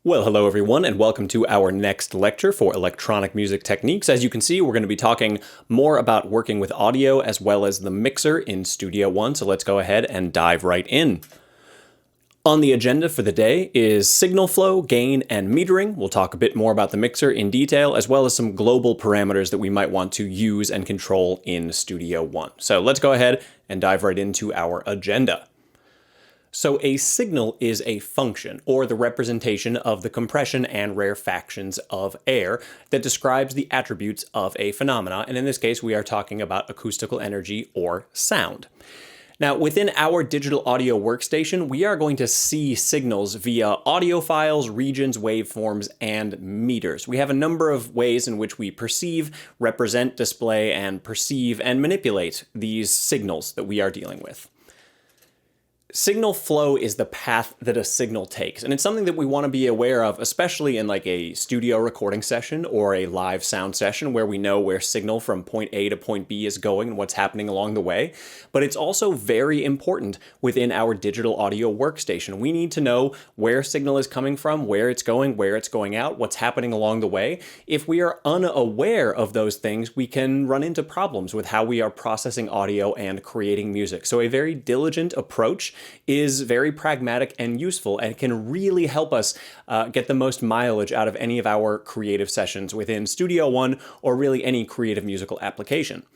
Well, hello everyone, and welcome to our next lecture for electronic music techniques. As you can see, we're going to be talking more about working with audio as well as the mixer in Studio One, so let's go ahead and dive right in. On the agenda for the day is signal flow, gain, and metering. We'll talk a bit more about the mixer in detail, as well as some global parameters that we might want to use and control in Studio One. So let's go ahead and dive right into our agenda. So a signal is a function, or the representation of the compression and rarefactions of air that describes the attributes of a phenomena, and in this case we are talking about acoustical energy or sound. Now, within our digital audio workstation, we are going to see signals via audio files, regions, waveforms, and meters. We have a number of ways in which we perceive, represent, display, and perceive and manipulate these signals that we are dealing with. Signal flow is the path that a signal takes, and it's something that we want to be aware of, especially in like a studio recording session or a live sound session where we know where signal from point A to point B is going and what's happening along the way. But it's also very important within our digital audio workstation. We need to know where signal is coming from, where it's going out, what's happening along the way. If we are unaware of those things, we can run into problems with how we are processing audio and creating music. So a very diligent approach is very pragmatic and useful and can really help us get the most mileage out of any of our creative sessions within Studio One or really any creative musical application.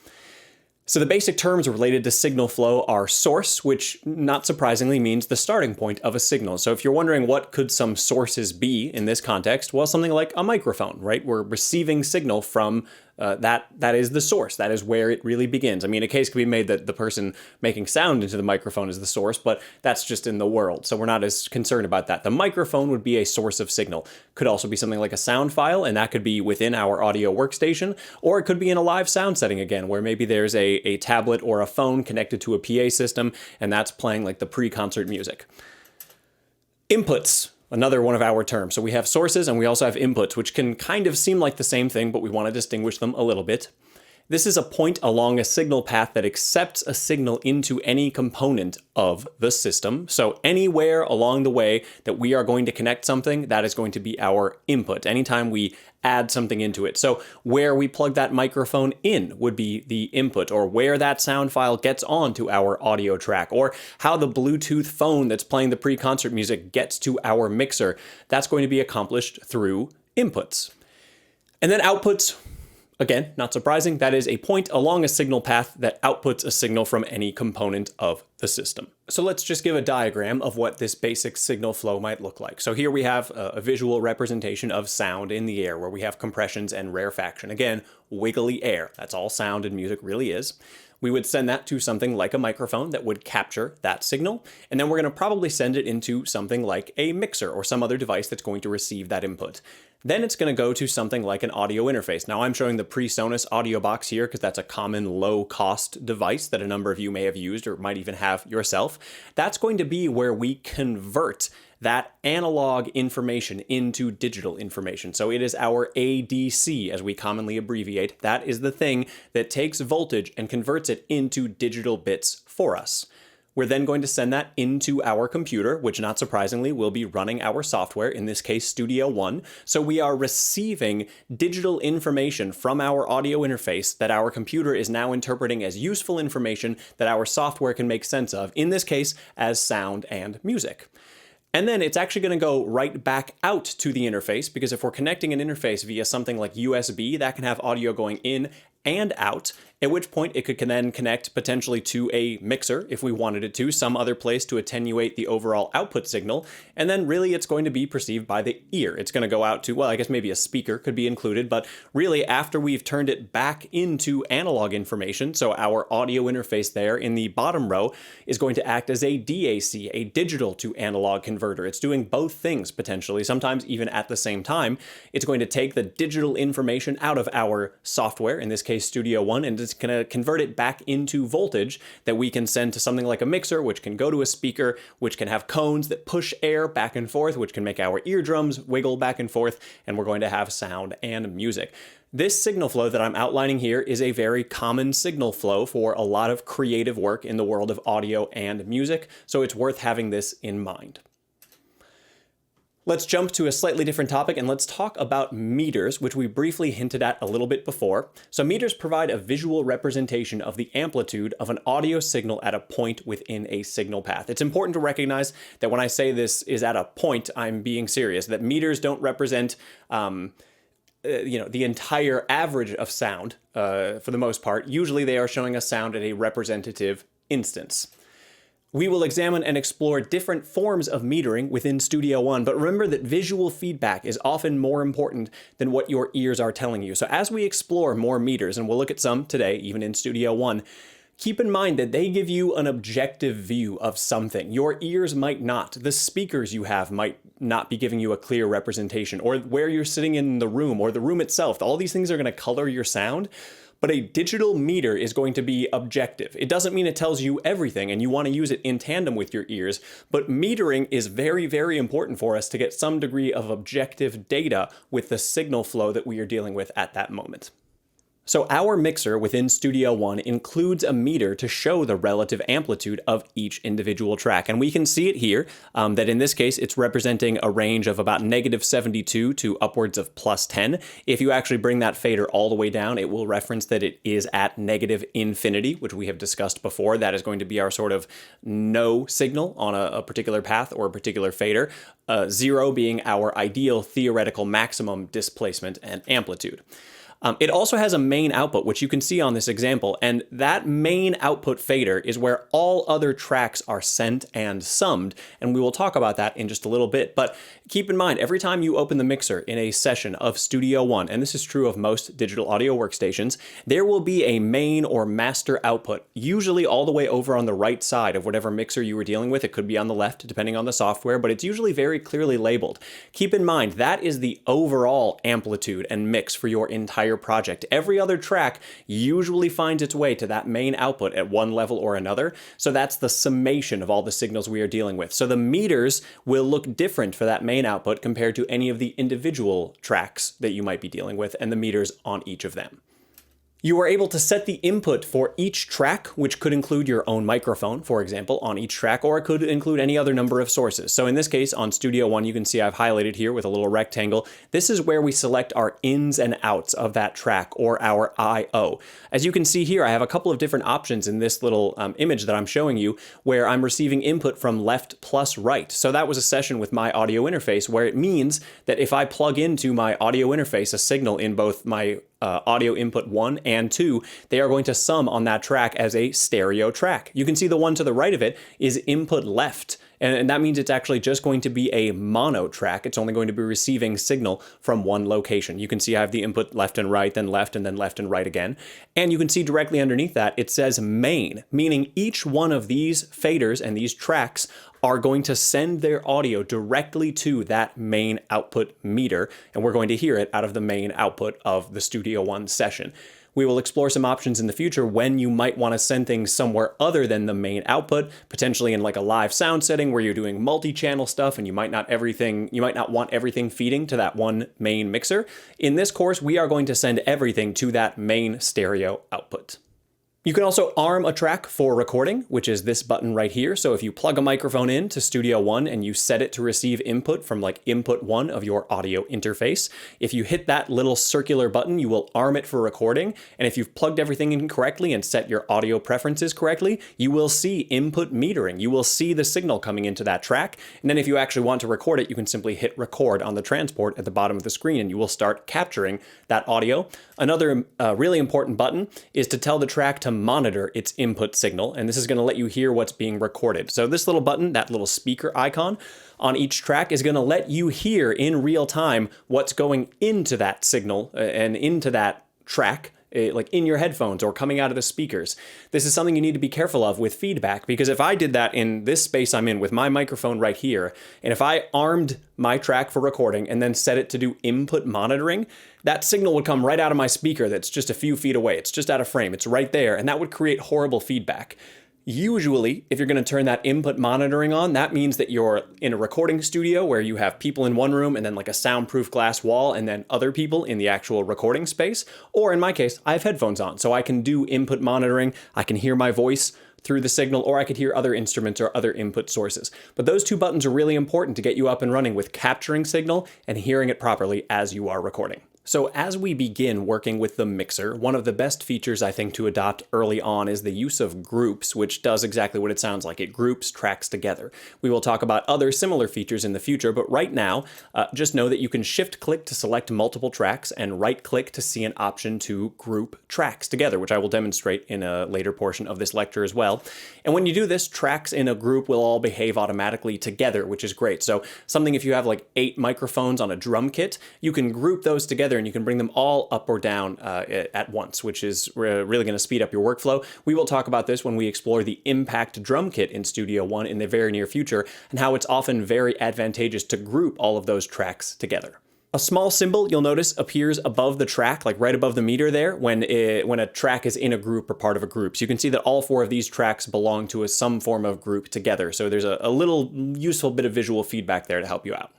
So the basic terms related to signal flow are source, which not surprisingly means the starting point of a signal. So if you're wondering what could some sources be in this context, well, something like a microphone, right? We're receiving signal from that is the source. That is where it really begins. I mean, a case could be made that the person making sound into the microphone is the source, but that's just in the world. So we're not as concerned about that. The microphone would be a source of signal. Could also be something like a sound file, and that could be within our audio workstation, or it could be in a live sound setting again, where maybe there's a tablet or a phone connected to a PA system, and that's playing like the pre-concert music. Inputs. Another one of our terms. So we have sources and we also have inputs, which can kind of seem like the same thing, but we want to distinguish them a little bit. This is a point along a signal path that accepts a signal into any component of the system. So anywhere along the way that we are going to connect something, that is going to be our input. Anytime we add something into it. So where we plug that microphone in would be the input, or where that sound file gets onto our audio track, or how the Bluetooth phone that's playing the pre-concert music gets to our mixer. That's going to be accomplished through inputs. And then outputs. Again, not surprising, that is a point along a signal path that outputs a signal from any component of the system. So let's just give a diagram of what this basic signal flow might look like. So here we have a visual representation of sound in the air where we have compressions and rarefaction. Again, wiggly air. That's all sound and music really is. We would send that to something like a microphone that would capture that signal, and then we're going to probably send it into something like a mixer or some other device that's going to receive that input. Then it's going to go to something like an audio interface. Now I'm showing the PreSonus audio box here because that's a common low-cost device that a number of you may have used or might even have yourself. That's going to be where we convert that analog information into digital information. So it is our ADC, as we commonly abbreviate. That is the thing that takes voltage and converts it into digital bits for us. We're then going to send that into our computer, which not surprisingly will be running our software, in this case Studio One. So we are receiving digital information from our audio interface that our computer is now interpreting as useful information that our software can make sense of, in this case as sound and music. And then it's actually going to go right back out to the interface, because if we're connecting an interface via something like USB, that can have audio going in and out, at which point it could then connect potentially to a mixer if we wanted it to, some other place to attenuate the overall output signal, and then really it's going to be perceived by the ear. It's going to go out to, well, I guess maybe a speaker could be included, but really after we've turned it back into analog information, so our audio interface there in the bottom row is going to act as a DAC, a digital to analog converter. It's doing both things potentially, sometimes even at the same time. It's going to take the digital information out of our software, in this case Studio One, and it's going to convert it back into voltage that we can send to something like a mixer, which can go to a speaker, which can have cones that push air back and forth, which can make our eardrums wiggle back and forth, and we're going to have sound and music. This signal flow that I'm outlining here is a very common signal flow for a lot of creative work in the world of audio and music, so it's worth having this in mind. Let's jump to a slightly different topic and let's talk about meters, which we briefly hinted at a little bit before. So meters provide a visual representation of the amplitude of an audio signal at a point within a signal path. It's important to recognize that when I say this is at a point, I'm being serious, that meters don't represent the entire average of sound for the most part. Usually they are showing us sound at a representative instance. We will examine and explore different forms of metering within Studio One, but remember that visual feedback is often more important than what your ears are telling you. So as we explore more meters, and we'll look at some today, even in Studio One, keep in mind that they give you an objective view of something. Your ears might not. The speakers you have might not be giving you a clear representation, or where you're sitting in the room, or the room itself. All these things are going to color your sound. But a digital meter is going to be objective. It doesn't mean it tells you everything and you want to use it in tandem with your ears, but metering is very, very important for us to get some degree of objective data with the signal flow that we are dealing with at that moment. So our mixer within Studio One includes a meter to show the relative amplitude of each individual track. And we can see it here, that in this case, it's representing a range of about -72 to upwards of +10. If you actually bring that fader all the way down, it will reference that it is at -infinity, which we have discussed before. That is going to be our sort of no signal on a particular path or a particular fader. 0 being our ideal theoretical maximum displacement and amplitude. It also has a main output, which you can see on this example, and that main output fader is where all other tracks are sent and summed, and we will talk about that in just a little bit. But keep in mind, every time you open the mixer in a session of Studio One, and this is true of most digital audio workstations, there will be a main or master output, usually all the way over on the right side of whatever mixer you were dealing with. It could be on the left, depending on the software, but it's usually very clearly labeled. Keep in mind, that is the overall amplitude and mix for your entire project. Every other track usually finds its way to that main output at one level or another. So that's the summation of all the signals we are dealing with. So the meters will look different for that main output compared to any of the individual tracks that you might be dealing with and the meters on each of them. You are able to set the input for each track, which could include your own microphone, for example, on each track, or it could include any other number of sources. So in this case, on Studio One, you can see I've highlighted here with a little rectangle. This is where we select our ins and outs of that track, or our I/O. As you can see here, I have a couple of different options in this little image that I'm showing you, where I'm receiving input from left plus right. So that was a session with my audio interface, where it means that if I plug into my audio interface a signal in both my audio input 1 and 2, they are going to sum on that track as a stereo track. You can see the one to the right of it is input left, and that means it's actually just going to be a mono track. It's only going to be receiving signal from one location. You can see I have the input left and right, then left, and then left and right again. And you can see directly underneath that, it says main, meaning each one of these faders and these tracks are going to send their audio directly to that main output meter, and we're going to hear it out of the main output of the Studio One session. We will explore some options in the future when you might want to send things somewhere other than the main output, potentially in like a live sound setting where you're doing multi-channel stuff and you might not want everything feeding to that one main mixer. In this course, we are going to send everything to that main stereo output. You can also arm a track for recording, which is this button right here. So if you plug a microphone in to Studio One and you set it to receive input from like input 1 of your audio interface, if you hit that little circular button, you will arm it for recording. And if you've plugged everything in correctly and set your audio preferences correctly, you will see input metering. You will see the signal coming into that track. And then if you actually want to record it, you can simply hit record on the transport at the bottom of the screen and you will start capturing that audio. Another really important button is to tell the track to monitor its input signal, and this is going to let you hear what's being recorded. So this little button, that little speaker icon on each track, is going to let you hear in real time what's going into that signal and into that track, like in your headphones or coming out of the speakers. This is something you need to be careful of with feedback, because if I did that in this space I'm in with my microphone right here, and if I armed my track for recording and then set it to do input monitoring, that signal would come right out of my speaker that's just a few feet away. It's just out of frame. It's right there, and that would create horrible feedback. Usually, if you're going to turn that input monitoring on, that means that you're in a recording studio where you have people in one room and then like a soundproof glass wall and then other people in the actual recording space. Or in my case, I have headphones on, so I can do input monitoring. I can hear my voice through the signal, or I could hear other instruments or other input sources. But those two buttons are really important to get you up and running with capturing signal and hearing it properly as you are recording. So as we begin working with the mixer, one of the best features I think to adopt early on is the use of groups, which does exactly what it sounds like. It groups tracks together. We will talk about other similar features in the future, but right now, just know that you can shift-click to select multiple tracks and right-click to see an option to group tracks together, which I will demonstrate in a later portion of this lecture as well. And when you do this, tracks in a group will all behave automatically together, which is great. So something if you have like 8 microphones on a drum kit, you can group those together and you can bring them all up or down at once, which is really going to speed up your workflow. We will talk about this when we explore the Impact drum kit in Studio One in the very near future, and how it's often very advantageous to group all of those tracks together. A small symbol, you'll notice, appears above the track, like right above the meter there, when a track is in a group or part of a group. So you can see that all 4 of these tracks belong to some form of group together. So there's a little useful bit of visual feedback there to help you out.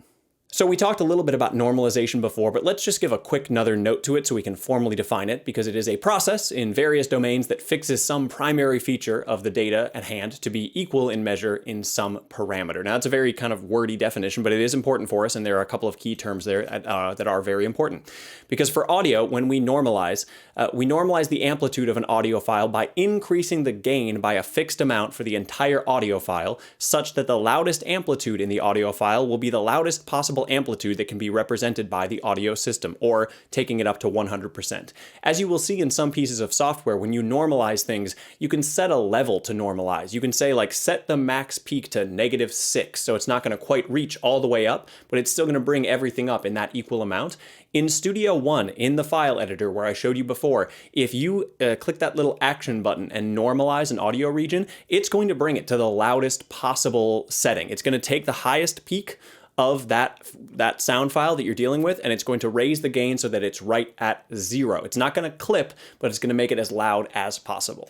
So we talked a little bit about normalization before, but let's just give a quick another note to it so we can formally define it, because it is a process in various domains that fixes some primary feature of the data at hand to be equal in measure in some parameter. Now, it's a very kind of wordy definition, but it is important for us, and there are a couple of key terms there that are very important. Because for audio, when we normalize the amplitude of an audio file by increasing the gain by a fixed amount for the entire audio file, such that the loudest amplitude in the audio file will be the loudest possible amplitude that can be represented by the audio system, or taking it up to 100%. As you will see in some pieces of software, when you normalize things, you can set a level to normalize. You can say, like, set the max peak to -6, so it's not going to quite reach all the way up, but it's still going to bring everything up in that equal amount. In Studio One, in the file editor where I showed you before, if you click that little action button and normalize an audio region, it's going to bring it to the loudest possible setting. It's going to take the highest peak of that sound file that you're dealing with, and it's going to raise the gain so that it's right at 0. It's not going to clip, but it's going to make it as loud as possible.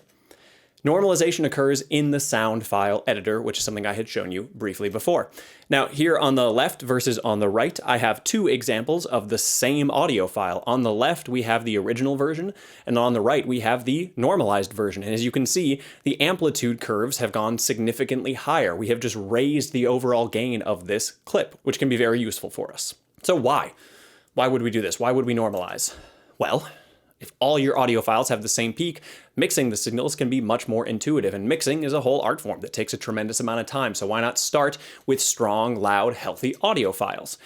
Normalization occurs in the sound file editor, which is something I had shown you briefly before. Now, here on the left versus on the right, I have 2 examples of the same audio file. On the left, we have the original version, and on the right, we have the normalized version. And as you can see, the amplitude curves have gone significantly higher. We have just raised the overall gain of this clip, which can be very useful for us. So why? Why would we do this? Why would we normalize? Well, if all your audio files have the same peak, mixing the signals can be much more intuitive, and mixing is a whole art form that takes a tremendous amount of time, so why not start with strong, loud, healthy audio files?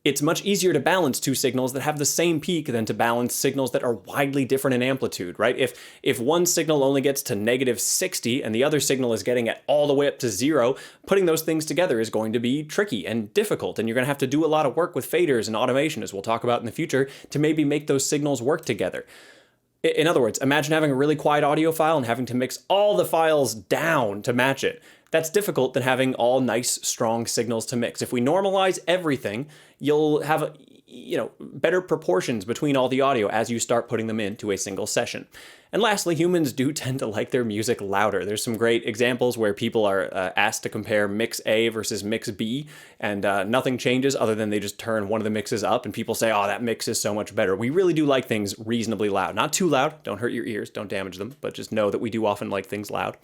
It's much easier to balance 2 signals that have the same peak than to balance signals that are widely different in amplitude, right? If one signal only gets to -60 and the other signal is getting it all the way up to 0, putting those things together is going to be tricky and difficult, and you're going to have to do a lot of work with faders and automation, as we'll talk about in the future, to maybe make those signals work together. In other words, imagine having a really quiet audio file and having to mix all the files down to match it. That's difficult than having all nice, strong signals to mix. If we normalize everything, you'll have better proportions between all the audio as you start putting them into a single session. And lastly, humans do tend to like their music louder. There's some great examples where people are asked to compare mix A versus mix B, and nothing changes other than they just turn one of the mixes up, and people say, oh, that mix is so much better. We really do like things reasonably loud. Not too loud, don't hurt your ears, don't damage them, but just know that we do often like things loud.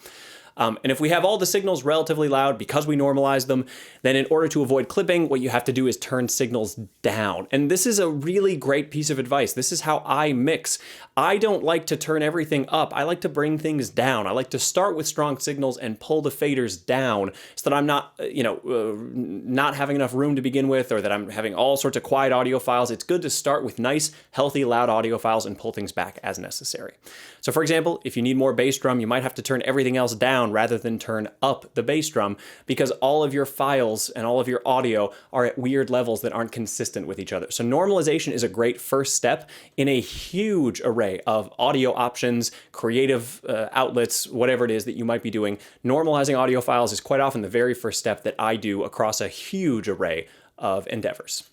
And if we have all the signals relatively loud because we normalize them, then in order to avoid clipping, what you have to do is turn signals down. And this is a really great piece of advice. This is how I mix. I don't like to turn everything up. I like to bring things down. I like to start with strong signals and pull the faders down so that I'm not, not having enough room to begin with, or that I'm having all sorts of quiet audio files. It's good to start with nice, healthy, loud audio files and pull things back as necessary. So for example, if you need more bass drum, you might have to turn everything else down rather than turn up the bass drum, because all of your files and all of your audio are at weird levels that aren't consistent with each other. So normalization is a great first step in a huge array of audio options, creative outlets, whatever it is that you might be doing. Normalizing audio files is quite often the very first step that I do across a huge array of endeavors.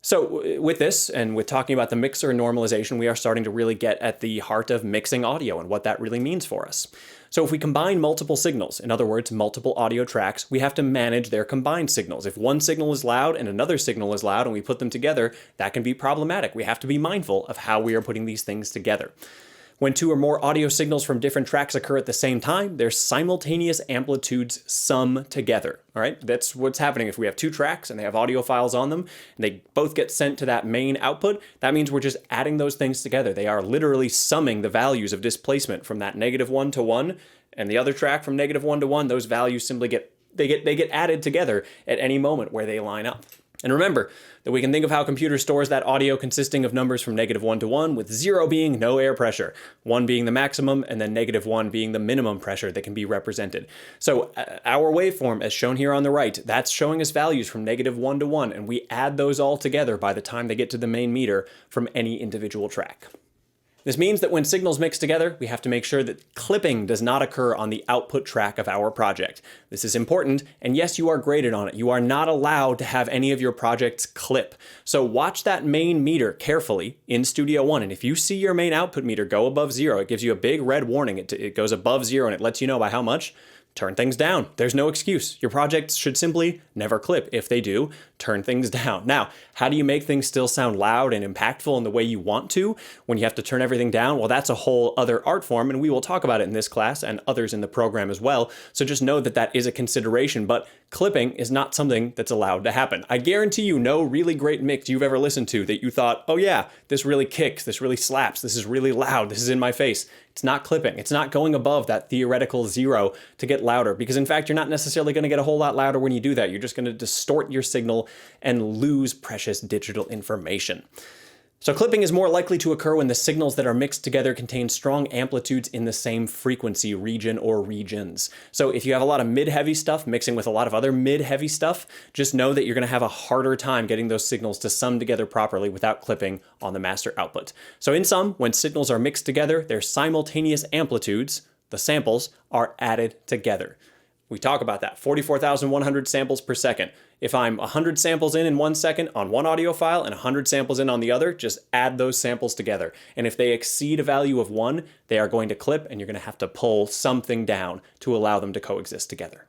So with this, and with talking about the mixer and normalization, we are starting to really get at the heart of mixing audio and what that really means for us. So if we combine multiple signals, in other words, multiple audio tracks, we have to manage their combined signals. If one signal is loud and another signal is loud and we put them together, that can be problematic. We have to be mindful of how we are putting these things together. When two or more audio signals from different tracks occur at the same time, their simultaneous amplitudes sum together. All right, that's what's happening. If we have two tracks and they have audio files on them, and they both get sent to that main output, that means we're just adding those things together. They are literally summing the values of displacement from that -1 to 1 and the other track from -1 to 1. Those values simply get added together at any moment where they line up. And remember that we can think of how a computer stores that audio consisting of numbers from -1 to 1, with 0 being no air pressure, 1 being the maximum, and then -1 being the minimum pressure that can be represented. So our waveform, as shown here on the right, that's showing us values from -1 to 1, and we add those all together by the time they get to the main meter from any individual track. This means that when signals mix together, we have to make sure that clipping does not occur on the output track of our project. This is important, and yes, you are graded on it. You are not allowed to have any of your projects clip. So watch that main meter carefully in Studio One, and if you see your main output meter go above 0, it gives you a big red warning. It goes above 0, and it lets you know by how much. Turn things down. There's no excuse. Your projects should simply never clip. If they do, turn things down. Now, how do you make things still sound loud and impactful in the way you want to when you have to turn everything down? Well, that's a whole other art form, and we will talk about it in this class and others in the program as well. So just know that that is a consideration, but clipping is not something that's allowed to happen. I guarantee you no really great mix you've ever listened to that you thought, oh yeah, this really kicks, this really slaps, this is really loud, this is in my face. It's not clipping. It's not going above that theoretical 0 to get louder, because in fact, you're not necessarily going to get a whole lot louder when you do that. You're just going to distort your signal and lose precious digital information. So clipping is more likely to occur when the signals that are mixed together contain strong amplitudes in the same frequency region or regions. So if you have a lot of mid-heavy stuff mixing with a lot of other mid-heavy stuff, just know that you're going to have a harder time getting those signals to sum together properly without clipping on the master output. So in sum, when signals are mixed together, their simultaneous amplitudes, the samples, are added together. We talk about that, 44,100 samples per second. If I'm 100 samples in 1 second on one audio file and 100 samples in on the other, just add those samples together. And if they exceed a value of 1, they are going to clip, and you're going to have to pull something down to allow them to coexist together.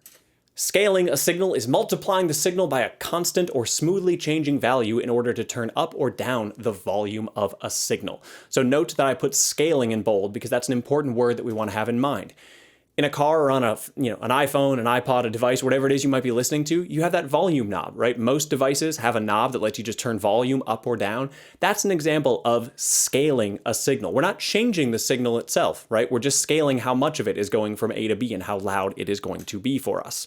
Scaling a signal is multiplying the signal by a constant or smoothly changing value in order to turn up or down the volume of a signal. So note that I put scaling in bold because that's an important word that we want to have in mind. In a car or on an iPhone, an iPod, a device, whatever it is you might be listening to, you have that volume knob, right? Most devices have a knob that lets you just turn volume up or down. That's an example of scaling a signal. We're not changing the signal itself, right? We're just scaling how much of it is going from A to B and how loud it is going to be for us.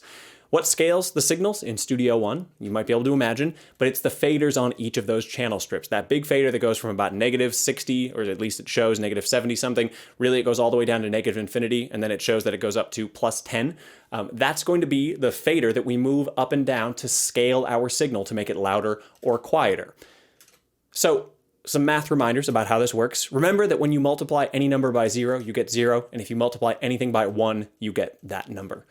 What scales the signals in Studio One? You might be able to imagine, but it's the faders on each of those channel strips. That big fader that goes from about -60, or at least it shows -70 something. Really, it goes all the way down to -infinity, and then it shows that it goes up to +10. That's going to be the fader that we move up and down to scale our signal to make it louder or quieter. So, some math reminders about how this works. Remember that when you multiply any number by 0, you get 0, and if you multiply anything by 1, you get that number.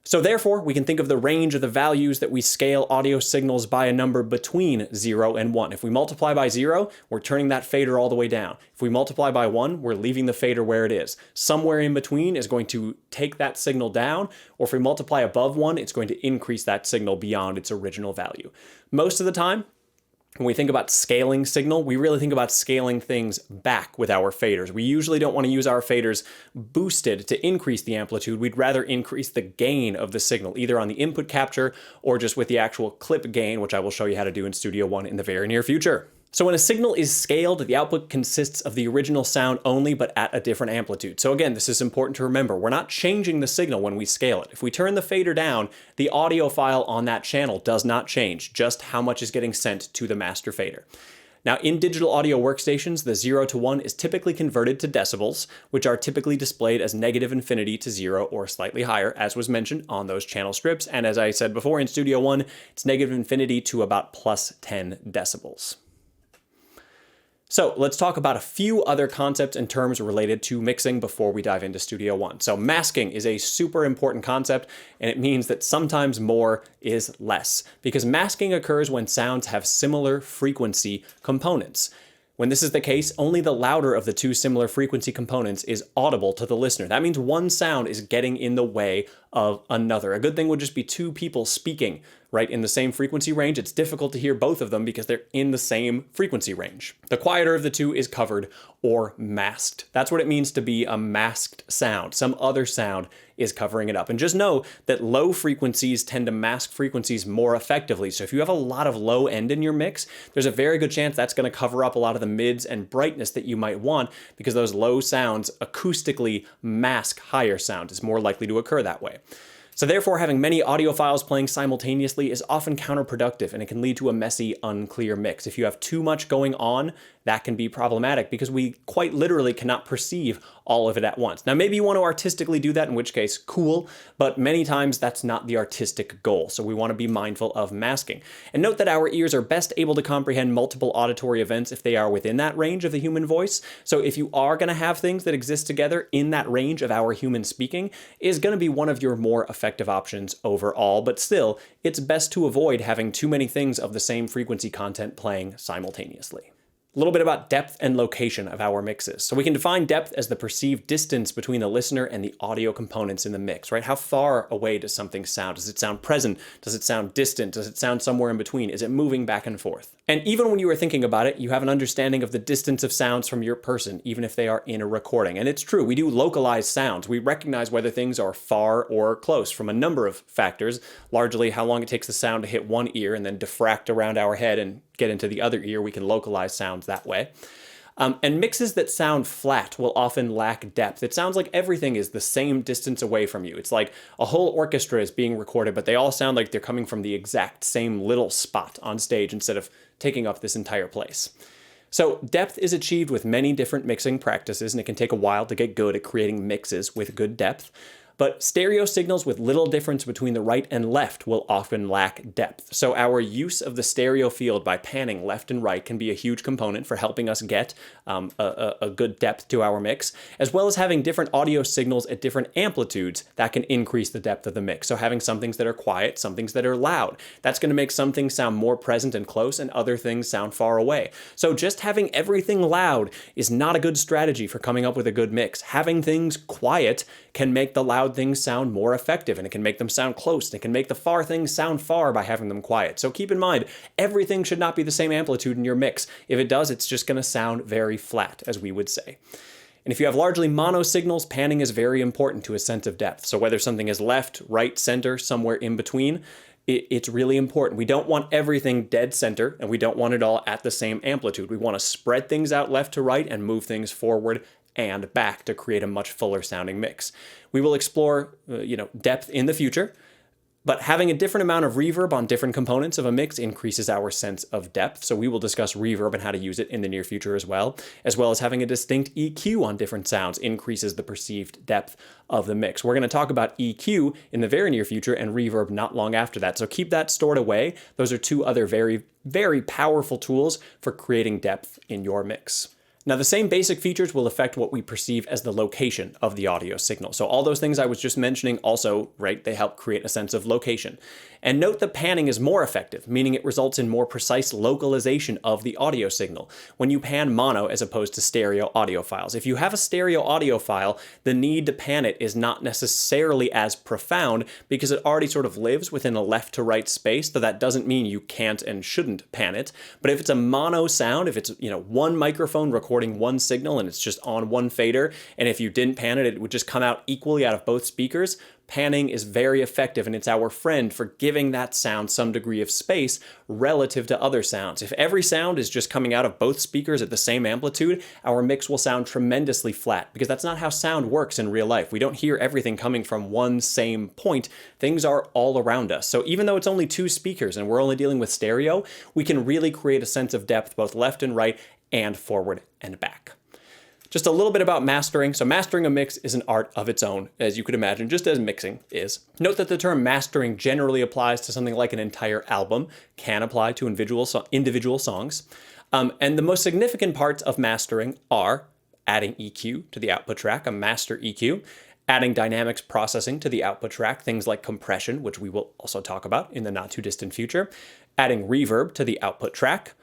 So therefore, we can think of the range of the values that we scale audio signals by a number between 0 and 1. If we multiply by 0, we're turning that fader all the way down. If we multiply by 1, we're leaving the fader where it is. Somewhere in between is going to take that signal down, or if we multiply above 1, it's going to increase that signal beyond its original value. Most of the time, when we think about scaling signal, we really think about scaling things back with our faders. We usually don't want to use our faders boosted to increase the amplitude. We'd rather increase the gain of the signal, either on the input capture or just with the actual clip gain, which I will show you how to do in Studio One in the very near future. So when a signal is scaled, the output consists of the original sound only, but at a different amplitude. So again, this is important to remember. We're not changing the signal when we scale it. If we turn the fader down, the audio file on that channel does not change, just how much is getting sent to the master fader. Now, in digital audio workstations, the 0 to 1 is typically converted to decibels, which are typically displayed as -infinity to 0 or slightly higher, as was mentioned on those channel strips. And as I said before, in Studio One, it's -infinity to about +10 decibels. So let's talk about a few other concepts and terms related to mixing before we dive into Studio One. So masking is a super important concept, and it means that sometimes more is less, because masking occurs when sounds have similar frequency components. When this is the case, only the louder of the two similar frequency components is audible to the listener. That means one sound is getting in the way of another. A good thing would just be two people speaking right in the same frequency range, it's difficult to hear both of them because they're in the same frequency range. The quieter of the two is covered or masked. That's what it means to be a masked sound. Some other sound is covering it up. And just know that low frequencies tend to mask frequencies more effectively. So if you have a lot of low end in your mix, there's a very good chance that's going to cover up a lot of the mids and brightness that you might want, because those low sounds acoustically mask higher sound. It's more likely to occur that way. So therefore, having many audio files playing simultaneously is often counterproductive, and it can lead to a messy, unclear mix. If you have too much going on, that can be problematic because we quite literally cannot perceive all of it at once. Now, maybe you want to artistically do that, in which case, cool, but many times that's not the artistic goal. So we want to be mindful of masking. And note that our ears are best able to comprehend multiple auditory events if they are within that range of the human voice. So if you are going to have things that exist together in that range of our human speaking, is going to be one of your more effective options overall. But still, it's best to avoid having too many things of the same frequency content playing simultaneously. A little bit about depth and location of our mixes. So we can define depth as the perceived distance between the listener and the audio components in the mix, right? How far away does something sound? Does it sound present? Does it sound distant? Does it sound somewhere in between? Is it moving back and forth? And even when you are thinking about it, you have an understanding of the distance of sounds from your person, even if they are in a recording. And it's true, we do localize sounds. We recognize whether things are far or close from a number of factors, largely how long it takes the sound to hit one ear and then diffract around our head and get into the other ear. We can localize sounds that way. And mixes that sound flat will often lack depth. It sounds like everything is the same distance away from you. It's like a whole orchestra is being recorded, but they all sound like they're coming from the exact same little spot on stage instead of taking up this entire place. So depth is achieved with many different mixing practices, and it can take a while to get good at creating mixes with good depth. But stereo signals with little difference between the right and left will often lack depth. So our use of the stereo field by panning left and right can be a huge component for helping us get a good depth to our mix, as well as having different audio signals at different amplitudes that can increase the depth of the mix. So having some things that are quiet, some things that are loud, that's going to make some things sound more present and close and other things sound far away. So just having everything loud is not a good strategy for coming up with a good mix. Having things quiet can make the loud things sound more effective, and it can make them sound close, and it can make the far things sound far by having them quiet. So keep in mind, everything should not be the same amplitude in your mix. If it does, it's just going to sound very flat, as we would say. And if you have largely mono signals, panning is very important to a sense of depth. So whether something is left, right, center, somewhere in between, it's really important. We don't want everything dead center, and we don't want it all at the same amplitude. We want to spread things out left to right and move things forward and back to create a much fuller sounding mix. We will explore depth in the future, but having a different amount of reverb on different components of a mix increases our sense of depth. So we will discuss reverb and how to use it in the near future as well as having a distinct EQ on different sounds increases the perceived depth of the mix. We're going to talk about EQ in the very near future and reverb not long after that. So keep that stored away. Those are two other very, very powerful tools for creating depth in your mix. Now, the same basic features will affect what we perceive as the location of the audio signal. So all those things I was just mentioning also, right, they help create a sense of location. And note that panning is more effective, meaning it results in more precise localization of the audio signal when you pan mono as opposed to stereo audio files. If you have a stereo audio file, the need to pan it is not necessarily as profound because it already sort of lives within a left to right space, though that doesn't mean you can't and shouldn't pan it. But if it's a mono sound, if it's one microphone recording one signal and it's just on one fader, and if you didn't pan it, it would just come out equally out of both speakers, panning is very effective, and it's our friend for giving that sound some degree of space relative to other sounds. If every sound is just coming out of both speakers at the same amplitude, our mix will sound tremendously flat, because that's not how sound works in real life. We don't hear everything coming from one same point. Things are all around us. So even though it's only two speakers and we're only dealing with stereo, we can really create a sense of depth both left and right and forward and back. Just a little bit about mastering. So mastering a mix is an art of its own, as you could imagine, just as mixing is. Note that the term mastering generally applies to something like an entire album, can apply to individual songs. And the most significant parts of mastering are adding EQ to the output track, a master EQ, adding dynamics processing to the output track, things like compression, which we will also talk about in the not too distant future, adding reverb to the output track,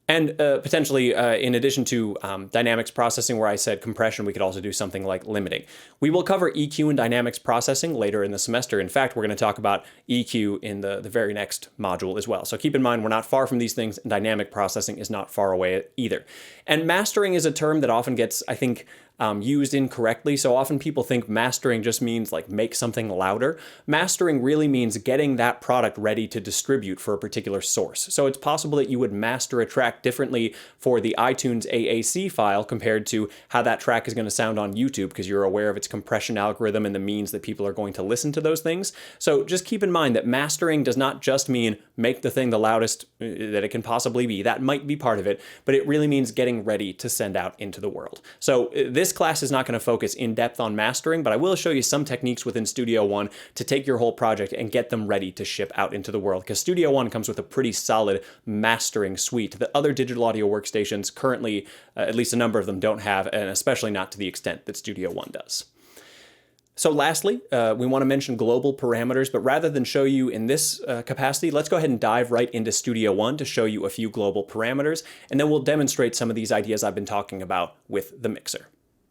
And potentially, in addition to dynamics processing, where I said compression, we could also do something like limiting. We will cover EQ and dynamics processing later in the semester. In fact, we're going to talk about EQ in the very next module as well. So keep in mind, we're not far from these things, and dynamic processing is not far away either. And mastering is a term that often gets, I think, used incorrectly. So often people think mastering just means like make something louder. Mastering really means getting that product ready to distribute for a particular source. So it's possible that you would master a track differently for the iTunes AAC file compared to how that track is going to sound on YouTube, because you're aware of its compression algorithm and the means that people are going to listen to those things. So just keep in mind that mastering does not just mean make the thing the loudest that it can possibly be. That might be part of it, but it really means getting ready to send out into the world. So this class is not going to focus in depth on mastering, but I will show you some techniques within Studio One to take your whole project and get them ready to ship out into the world, because Studio One comes with a pretty solid mastering suite that other digital audio workstations currently, at least a number of them, don't have, and especially not to the extent that Studio One does. So lastly, we want to mention global parameters, but rather than show you in this capacity, let's go ahead and dive right into Studio One to show you a few global parameters, and then we'll demonstrate some of these ideas I've been talking about with the mixer.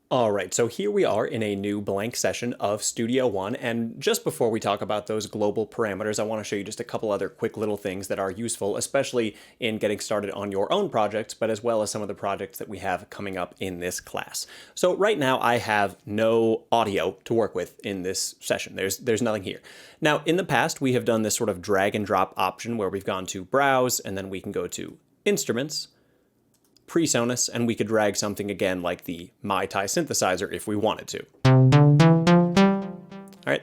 All right, so here we are in a new blank session of Studio One, and just before we talk about those global parameters, I want to show you just a couple other quick little things that are useful, especially in getting started on your own projects, but as well as some of the projects that we have coming up in this class. So right now I have no audio to work with in this session. There's nothing here. Now, in the past, we have done this sort of drag and drop option where we've gone to Browse, and then we can go to Instruments, PreSonus, and we could drag something again like the MyTi synthesizer if we wanted to. All right.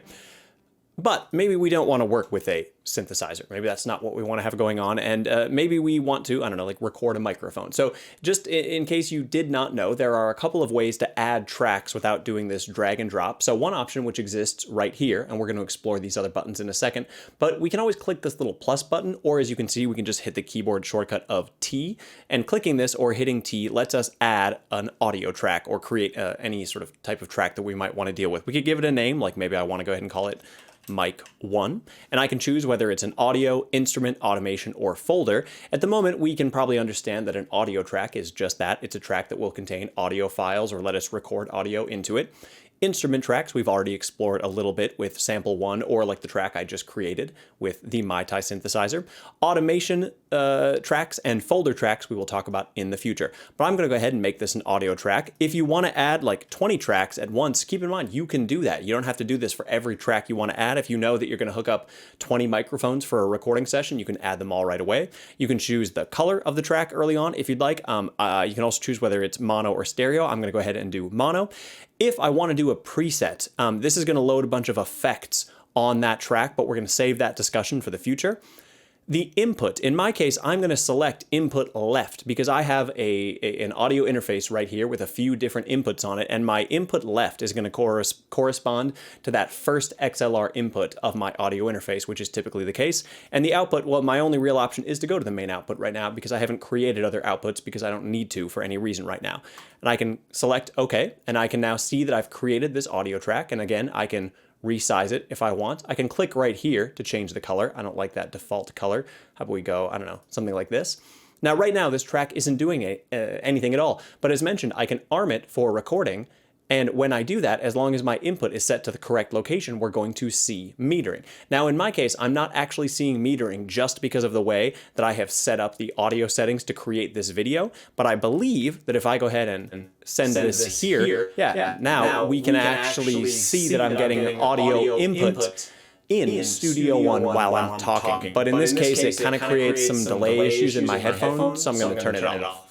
But maybe we don't want to work with a synthesizer. Maybe that's not what we want to have going on. And maybe we want to, I don't know, like record a microphone. So just in case you did not know, there are a couple of ways to add tracks without doing this drag and drop. So one option which exists right here, and we're going to explore these other buttons in a second, but we can always click this little plus button, or as you can see, we can just hit the keyboard shortcut of T, and clicking this or hitting T lets us add an audio track or create any sort of type of track that we might want to deal with. We could give it a name, like maybe I want to go ahead and call it Mic 1, and I can choose whether it's an audio, instrument, automation, or folder. At the moment, we can probably understand that an audio track is just that. It's a track that will contain audio files or let us record audio into it. Instrument tracks, we've already explored a little bit with sample 1, or like the track I just created with the MyTi synthesizer. Automation tracks and folder tracks we will talk about in the future. But I'm going to go ahead and make this an audio track. If you want to add like 20 tracks at once, keep in mind you can do that. You don't have to do this for every track you want to add. If you know that you're going to hook up 20 microphones for a recording session, you can add them all right away. You can choose the color of the track early on if you'd like. You can also choose whether it's mono or stereo. I'm going to go ahead and do mono. If I want to do a preset, this is going to load a bunch of effects on that track, but we're going to save that discussion for the future. The input, in my case, I'm going to select input left because I have an audio interface right here with a few different inputs on it, and my input left is going to correspond to that first XLR input of my audio interface, which is typically the case. And the output, well, my only real option is to go to the main output right now because I haven't created other outputs because I don't need to for any reason right now. And I can select OK, and I can now see that I've created this audio track, and again, I can resize it if I want. I can click right here to change the color. I don't like that default color. How about we go, I don't know, something like this. Now, right now, this track isn't doing anything at all. But as mentioned, I can arm it for recording. And when I do that, as long as my input is set to the correct location, we're going to see metering. Now, in my case, I'm not actually seeing metering just because of the way that I have set up the audio settings to create this video. But I believe that if I go ahead and send this here, now we can actually see that I'm getting audio input in Studio One while I'm talking. But in this case, it kind of creates some delay issues in my headphones, so I'm going to turn it off.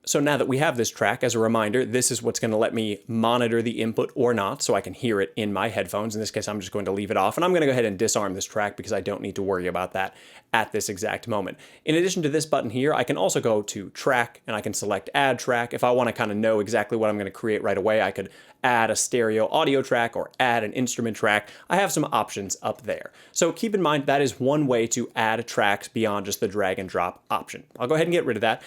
So now that we have this track, as a reminder, this is what's going to let me monitor the input or not, so I can hear it in my headphones. In this case, I'm just going to leave it off, and I'm going to go ahead and disarm this track because I don't need to worry about that at this exact moment. In addition to this button here, I can also go to Track, and I can select Add Track. If I want to kind of know exactly what I'm going to create right away, I could add a stereo audio track or add an instrument track. I have some options up there. So keep in mind that is one way to add tracks beyond just the drag and drop option. I'll go ahead and get rid of that.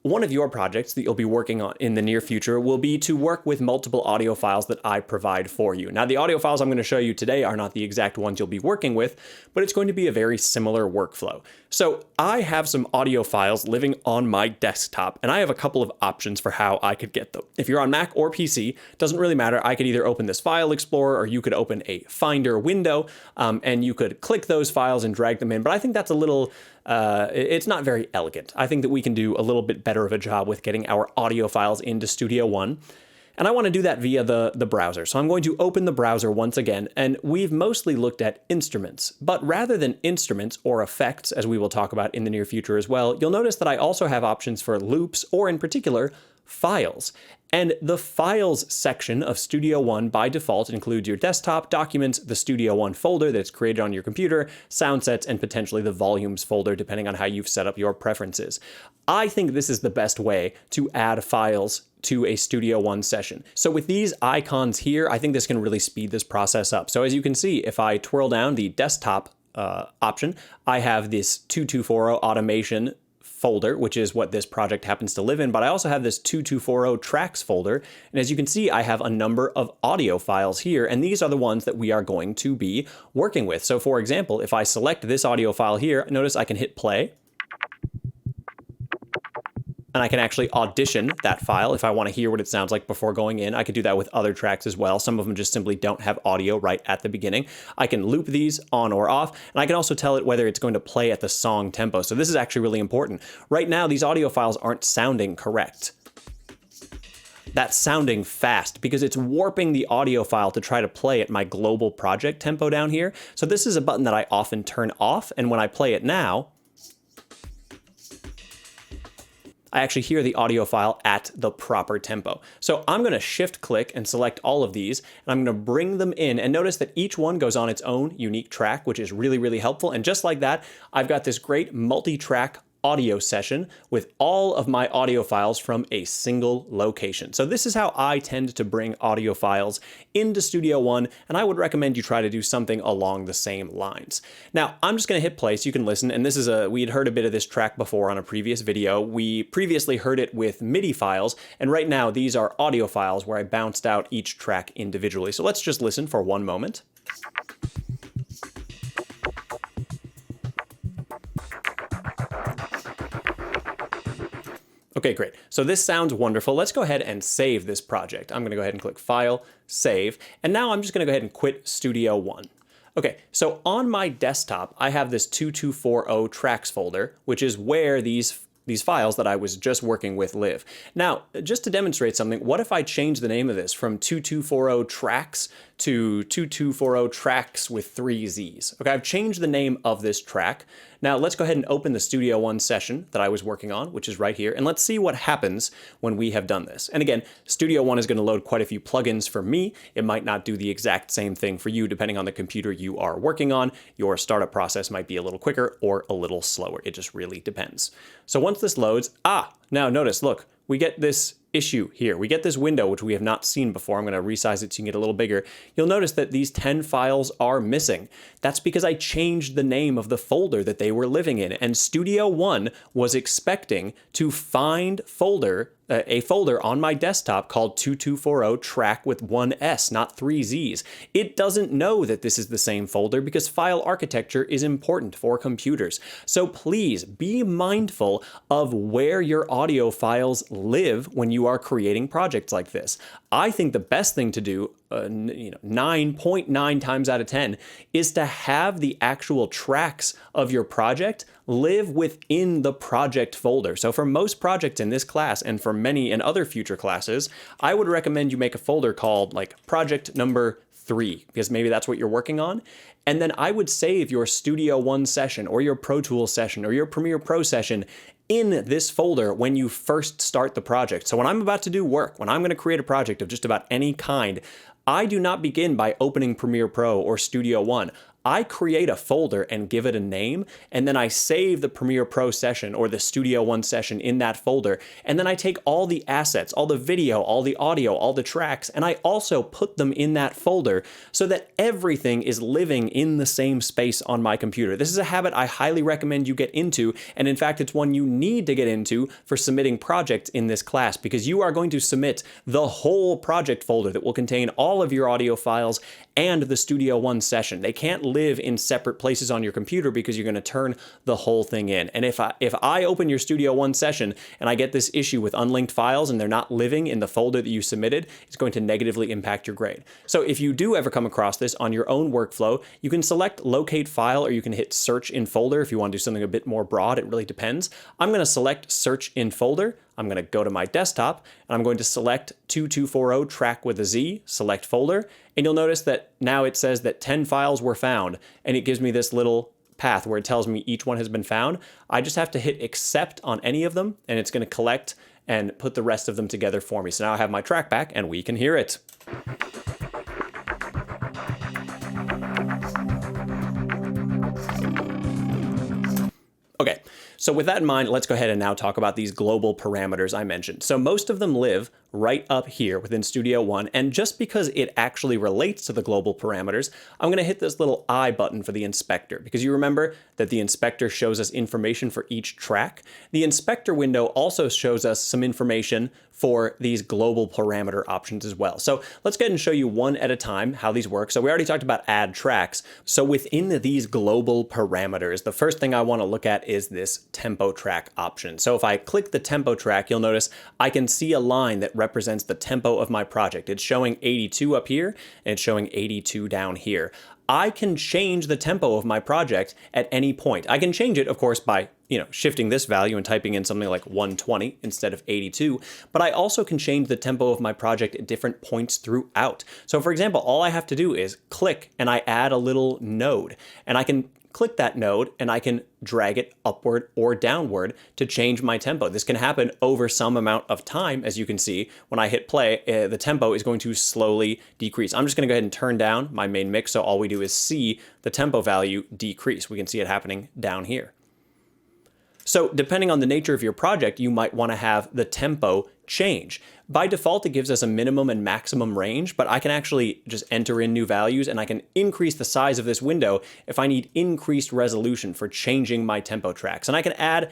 One of your projects that you'll be working on in the near future will be to work with multiple audio files that I provide for you. Now, the audio files I'm going to show you today are not the exact ones you'll be working with, but it's going to be a very similar workflow. So I have some audio files living on my desktop, and I have a couple of options for how I could get them. If you're on Mac or PC, doesn't really matter. I could either open this file explorer, or you could open a Finder window, and you could click those files and drag them in. But I think that's a little it's not very elegant. I think that we can do a little bit better of a job with getting our audio files into Studio One. And I want to do that via the browser. So I'm going to open the browser once again, and we've mostly looked at instruments. But rather than instruments or effects, as we will talk about in the near future as well, you'll notice that I also have options for loops, or in particular, files. And the Files section of Studio One by default includes your desktop, documents, the Studio One folder that's created on your computer, sound sets, and potentially the volumes folder, depending on how you've set up your preferences. I think this is the best way to add files to a Studio One session. So with these icons here, I think this can really speed this process up. So as you can see, if I twirl down the desktop option, I have this 2240 automation folder, which is what this project happens to live in, but I also have this 2240 tracks folder. And as you can see, I have a number of audio files here, and these are the ones that we are going to be working with. So for example, if I select this audio file here, notice I can hit play, and I can actually audition that file if I want to hear what it sounds like before going in. I could do that with other tracks as well. Some of them just simply don't have audio right at the beginning. I can loop these on or off, and I can also tell it whether it's going to play at the song tempo. So this is actually really important. Right now, these audio files aren't sounding correct. That's sounding fast because it's warping the audio file to try to play at my global project tempo down here. So this is a button that I often turn off, and when I play it now, I actually hear the audio file at the proper tempo. So I'm going to shift click and select all of these, and I'm going to bring them in, and notice that each one goes on its own unique track, which is really, really helpful. And just like that, I've got this great multi-track audio session with all of my audio files from a single location. So this is how I tend to bring audio files into Studio One, and I would recommend you try to do something along the same lines. Now, I'm just going to hit play so you can listen, and this is we had heard a bit of this track before on a previous video. We previously heard it with MIDI files, and right now these are audio files where I bounced out each track individually. So let's just listen for one moment. Okay, great. So this sounds wonderful. Let's go ahead and save this project. I'm going to go ahead and click File, Save, and now I'm just going to go ahead and quit Studio One. Okay, so on my desktop, I have this 2240 tracks folder, which is where these files that I was just working with live. Now, just to demonstrate something, what if I change the name of this from 2240 tracks to 2240 tracks with 3 Z's? Okay, I've changed the name of this track. Now let's go ahead and open the Studio One session that I was working on, which is right here, and let's see what happens when we have done this. And again, Studio One is going to load quite a few plugins for me. It might not do the exact same thing for you depending on the computer you are working on. Your startup process might be a little quicker or a little slower. It just really depends. So once this loads, now notice, look, we get this issue here. We get this window, which we have not seen before. I'm going to resize it so you can get a little bigger. You'll notice that these 10 files are missing. That's because I changed the name of the folder that they were living in, and Studio One was expecting to find a folder on my desktop called 2240 track with 1 S, not 3 Z's. It doesn't know that this is the same folder because file architecture is important for computers. So please be mindful of where your audio files live when you are creating projects like this. I think the best thing to do, 9.9 times out of 10, is to have the actual tracks of your project live within the project folder. So for most projects in this class, and for many in other future classes, I would recommend you make a folder called like project number 3, because maybe that's what you're working on. And then I would save your Studio One session or your Pro Tools session or your Premiere Pro session in this folder when you first start the project. So when I'm about to do work, when I'm going to create a project of just about any kind, I do not begin by opening Premiere Pro or Studio One. I create a folder and give it a name, and then I save the Premiere Pro session or the Studio One session in that folder, and then I take all the assets, all the video, all the audio, all the tracks, and I also put them in that folder so that everything is living in the same space on my computer. This is a habit I highly recommend you get into, and in fact, it's one you need to get into for submitting projects in this class, because you are going to submit the whole project folder that will contain all of your audio files and the Studio One session. They can't live in separate places on your computer because you're going to turn the whole thing in. And if I open your Studio One session and I get this issue with unlinked files and they're not living in the folder that you submitted, it's going to negatively impact your grade. So if you do ever come across this on your own workflow, you can select locate file, or you can hit search in folder if you want to do something a bit more broad. It really depends. I'm going to select search in folder. I'm going to go to my desktop and I'm going to select 2240 track with a Z, select folder, and you'll notice that now it says that 10 files were found, and it gives me this little path where it tells me each one has been found. I just have to hit accept on any of them, and it's going to collect and put the rest of them together for me. So now I have my track back and we can hear it. Okay, so with that in mind, let's go ahead and now talk about these global parameters I mentioned. So most of them live right up here within Studio One, and just because it actually relates to the global parameters, I'm going to hit this little I button for the inspector, because you remember that the inspector shows us information for each track. The inspector window also shows us some information for these global parameter options as well. So let's go ahead and show you one at a time how these work. So we already talked about add tracks. So within these global parameters, the first thing I want to look at is this tempo track option. So if I click the tempo track, you'll notice I can see a line that represents the tempo of my project. It's showing 82 up here and it's showing 82 down here. I can change the tempo of my project at any point. I can change it, of course, by shifting this value and typing in something like 120 instead of 82, but I also can change the tempo of my project at different points throughout. So for example, all I have to do is click and I add a little node, and I can click that node and I can drag it upward or downward to change my tempo. This can happen over some amount of time. As you can see, when I hit play, the tempo is going to slowly decrease. I'm just going to go ahead and turn down my main mix, so all we do is see the tempo value decrease. We can see it happening down here. So depending on the nature of your project, you might want to have the tempo change. By default, it gives us a minimum and maximum range, but I can actually just enter in new values and I can increase the size of this window if I need increased resolution for changing my tempo tracks. And I can add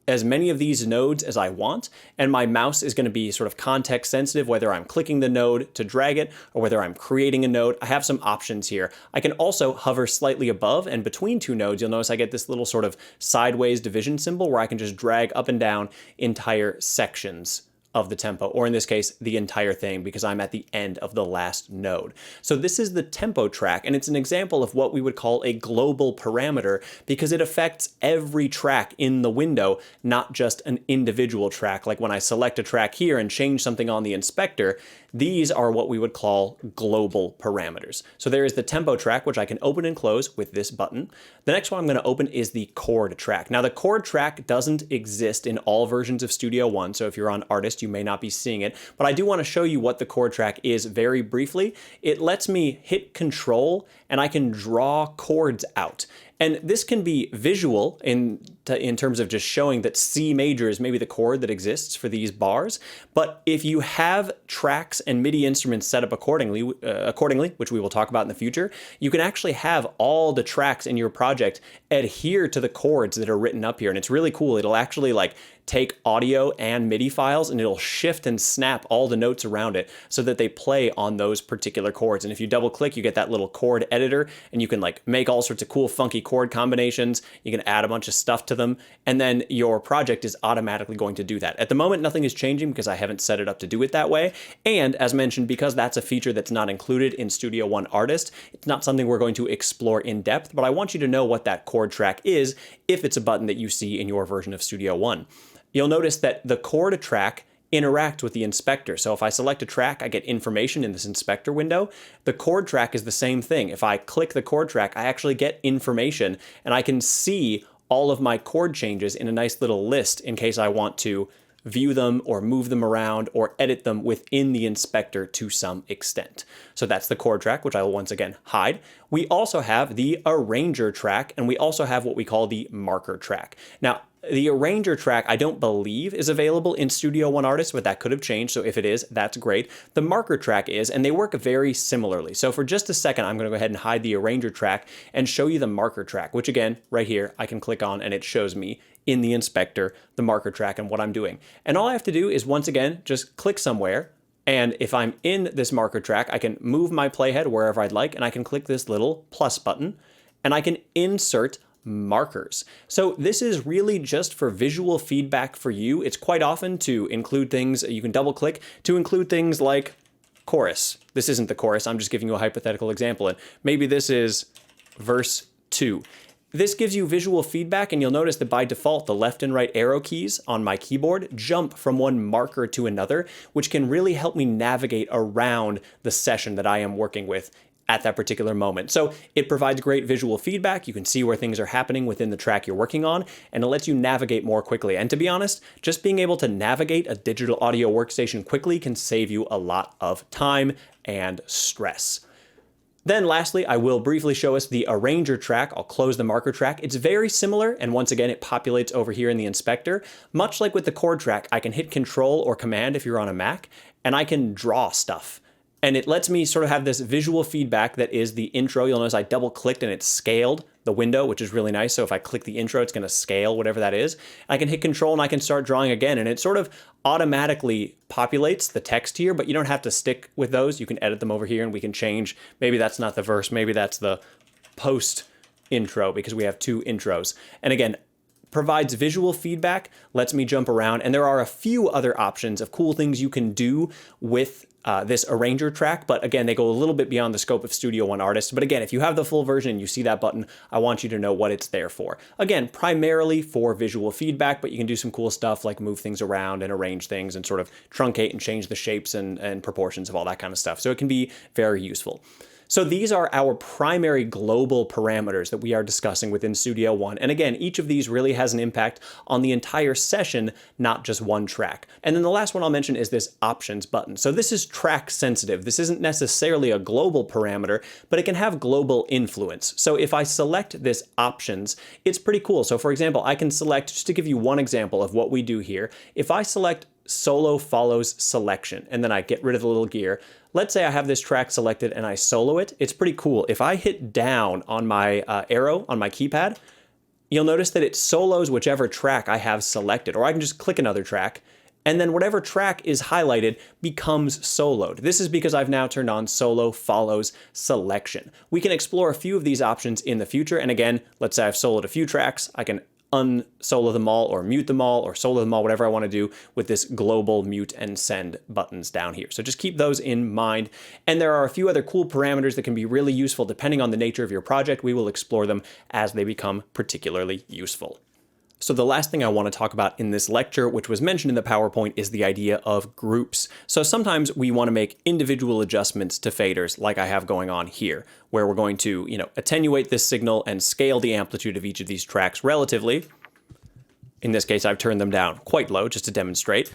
as many of these nodes as I want, and my mouse is going to be sort of context sensitive, whether I'm clicking the node to drag it or whether I'm creating a node. I have some options here. I can also hover slightly above and between two nodes. You'll notice I get this little sort of sideways division symbol where I can just drag up and down entire sections of the tempo, or in this case, the entire thing, because I'm at the end of the last node. So this is the tempo track, and it's an example of what we would call a global parameter because it affects every track in the window, not just an individual track. Like when I select a track here and change something on the inspector, these are what we would call global parameters. So there is the tempo track, which I can open and close with this button. The next one I'm going to open is the chord track. Now the chord track doesn't exist in all versions of Studio One, so if you're on Artist, you may not be seeing it, but I do want to show you what the chord track is very briefly. It lets me hit Control and I can draw chords out. And this can be visual in terms of just showing that C major is maybe the chord that exists for these bars. But if you have tracks and MIDI instruments set up accordingly, which we will talk about in the future, you can actually have all the tracks in your project adhere to the chords that are written up here. And it's really cool. It'll actually take audio and MIDI files and it'll shift and snap all the notes around it so that they play on those particular chords. And if you double click, you get that little chord editor and you can make all sorts of cool funky chord combinations. You can add a bunch of stuff to them, and then your project is automatically going to do that. At the moment, nothing is changing because I haven't set it up to do it that way. And as mentioned, because that's a feature that's not included in Studio One Artist, it's not something we're going to explore in depth, but I want you to know what that chord track is if it's a button that you see in your version of Studio One. You'll notice that the chord track interact with the inspector. So if I select a track, I get information in this inspector window. The chord track is the same thing. If I click the chord track, I actually get information and I can see all of my chord changes in a nice little list in case I want to view them or move them around or edit them within the inspector to some extent. So that's the chord track, which I will once again hide. We also have the arranger track, and we also have what we call the marker track. Now, the arranger track, I don't believe is available in Studio One Artist, but that could have changed. So if it is, that's great. The marker track is, and they work very similarly. So for just a second, I'm going to go ahead and hide the arranger track and show you the marker track, which again, right here, I can click on and it shows me in the inspector, the marker track and what I'm doing. And all I have to do is once again, just click somewhere. And if I'm in this marker track, I can move my playhead wherever I'd like, and I can click this little plus button and I can insert markers. So this is really just for visual feedback for you. It's quite often to include things, you can double click to include things like chorus. This isn't the chorus, I'm just giving you a hypothetical example. And maybe this is verse 2. This gives you visual feedback, and you'll notice that by default, the left and right arrow keys on my keyboard jump from one marker to another, which can really help me navigate around the session that I am working with at that particular moment. So it provides great visual feedback. You can see where things are happening within the track you're working on, and it lets you navigate more quickly. And to be honest, just being able to navigate a digital audio workstation quickly can save you a lot of time and stress. Then lastly, I will briefly show us the arranger track. I'll close the marker track. It's very similar, and once again, it populates over here in the inspector. Much like with the chord track, I can hit Control or Command if you're on a Mac, and I can draw stuff. And it lets me sort of have this visual feedback that is the intro. You'll notice I double clicked and it scaled the window, which is really nice. So if I click the intro, it's going to scale whatever that is. I can hit Control and I can start drawing again. And it sort of automatically populates the text here, but you don't have to stick with those. You can edit them over here and we can change. Maybe that's not the verse. Maybe that's the post intro because we have two intros. And again, provides visual feedback, lets me jump around. And there are a few other options of cool things you can do with this arranger track, but again, they go a little bit beyond the scope of Studio One Artist. But again, if you have the full version and you see that button, I want you to know what it's there for. Again, primarily for visual feedback, but you can do some cool stuff like move things around and arrange things and sort of truncate and change the shapes and proportions of all that kind of stuff. So it can be very useful. So these are our primary global parameters that we are discussing within Studio One. And again, each of these really has an impact on the entire session, not just one track. And then the last one I'll mention is this options button. So this is track sensitive. This isn't necessarily a global parameter, but it can have global influence. So if I select this options, it's pretty cool. So for example, I can select, just to give you one example of what we do here, if I select solo follows selection, and then I get rid of the little gear. Let's say I have this track selected and I solo it. It's pretty cool. If I hit down on my arrow on my keypad, you'll notice that it solos whichever track I have selected, or I can just click another track, and then whatever track is highlighted becomes soloed. This is because I've now turned on solo follows selection. We can explore a few of these options in the future, and again, let's say I've soloed a few tracks, I can unsolo them all or mute them all or solo them all, whatever I want to do with this global mute and send buttons down here. So just keep those in mind. And there are a few other cool parameters that can be really useful depending on the nature of your project. We will explore them as they become particularly useful. So the last thing I want to talk about in this lecture, which was mentioned in the PowerPoint, is the idea of groups. So sometimes we want to make individual adjustments to faders like I have going on here, where we're going to, attenuate this signal and scale the amplitude of each of these tracks relatively. In this case, I've turned them down quite low just to demonstrate.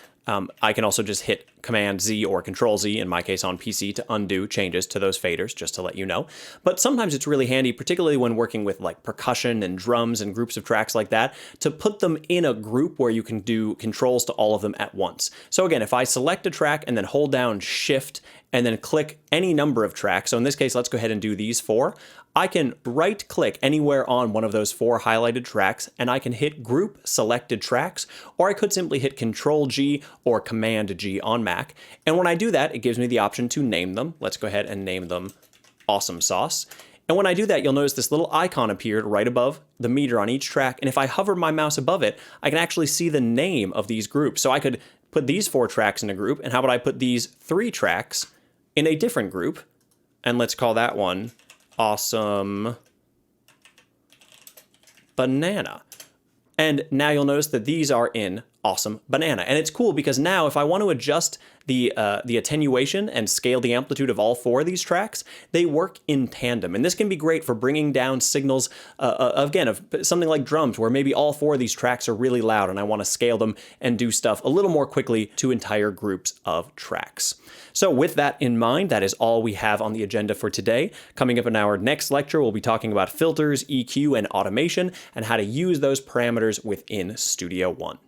I can also just hit Command Z or Control Z, in my case on PC, to undo changes to those faders, just to let you know. But sometimes it's really handy, particularly when working with like percussion and drums and groups of tracks like that, to put them in a group where you can do controls to all of them at once. So again, if I select a track and then hold down Shift and then click any number of tracks, so in this case, let's go ahead and do these 4, I can right-click anywhere on one of those 4 highlighted tracks, and I can hit Group Selected Tracks, or I could simply hit Control-G or Command-G on Mac. And when I do that, it gives me the option to name them. Let's go ahead and name them Awesome Sauce. And when I do that, you'll notice this little icon appeared right above the meter on each track, and if I hover my mouse above it, I can actually see the name of these groups. So I could put these 4 tracks in a group, and how about I put these 3 tracks in a different group, and let's call that one Awesome Banana. And now you'll notice that these are in awesome banana. And it's cool because now if I want to adjust the attenuation and scale the amplitude of all 4 of these tracks, they work in tandem. And this can be great for bringing down signals, again, of something like drums, where maybe all 4 of these tracks are really loud and I want to scale them and do stuff a little more quickly to entire groups of tracks. So with that in mind, that is all we have on the agenda for today. Coming up in our next lecture, we'll be talking about filters, EQ, and automation, and how to use those parameters within Studio One.